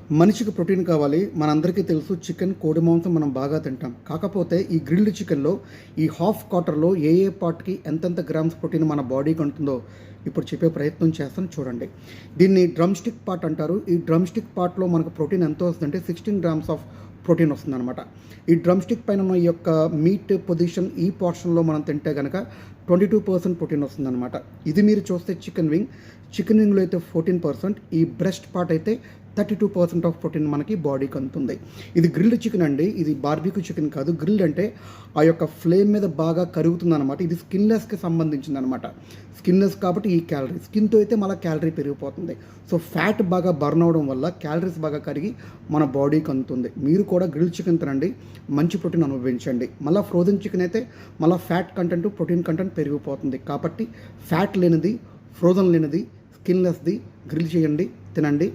మనిషికి ప్రోటీన్ కావాలి. మనందరికీ తెలుసు చికెన్, కోడి మాంసం మనం బాగా తింటాం. కాకపోతే ఈ గ్రిల్డ్ చికెన్‌లో ఈ హాఫ్ క్వార్టర్‌లో ఏ ఏ పార్ట్‌కి ఎంతెంత గ్రామ్స్ ప్రోటీన్ మన బాడీకి అందుతుందో ఇప్పుడు చెప్పే ప్రయత్నం చేస్తాను చూడండి. దీన్ని డ్రమ్ స్టిక్ పార్ట్ అంటారు. ఈ డ్రమ్ స్టిక్ పార్ట్‌లో మనకు ప్రోటీన్ ఎంత వస్తుందంటే 16 గ్రామ్స్ ఆఫ్ ప్రోటీన్ వస్తుందనమాట. ఈ డ్రమ్ స్టిక్ పైన ఉన్న ఈ యొక్క మీట్ పొజిషన్ ఈ పోర్షన్‌లో మనం తింటే గనక 22% ప్రోటీన్ వస్తుందనమాట. ఇది మీరు చూస్తే చికెన్ వింగ్. చికెన్ వింగ్‌లో అయితే 14%, ఈ బ్రెస్ట్ పార్ట్ అయితే 32% ఆఫ్ ప్రోటీన్ మనకి బాడీకి అందుతుంది. ఇది గ్రిల్డ్ చికెన్ అండి. ఇది బార్బిక్యూ చికెన్ కాదు. గ్రిల్డ్ అంటే ఆ యొక్క ఫ్లేమ్ మీద బాగా కరుగుతుందనమాట. ఇది స్కిన్లెస్కి సంబంధించిందనమాట. స్కిన్లెస్ కాబట్టి ఈ క్యాలరీ, స్కిన్తో అయితే మళ్ళీ క్యాలరీ పెరిగిపోతుంది. సో ఫ్యాట్ బాగా బర్న్ అవడం వల్ల క్యాలరీస్ బాగా కరిగి మన బాడీకి అందుతుంది. మీరు కూడా గ్రిల్డ్ చికెన్ తినండి, మంచి ప్రోటీన్ అనుభవించండి. మళ్ళీ ఫ్రోజన్ చికెన్ అయితే మళ్ళీ ఫ్యాట్ కంటెంట్, ప్రోటీన్ కంటెంట్ పెరిగిపోతుంది. కాబట్టి ఫ్యాట్ లేనిది, ఫ్రోజన్ లేనిది, స్కిన్లెస్ది గ్రిల్ చేయండి, తినండి.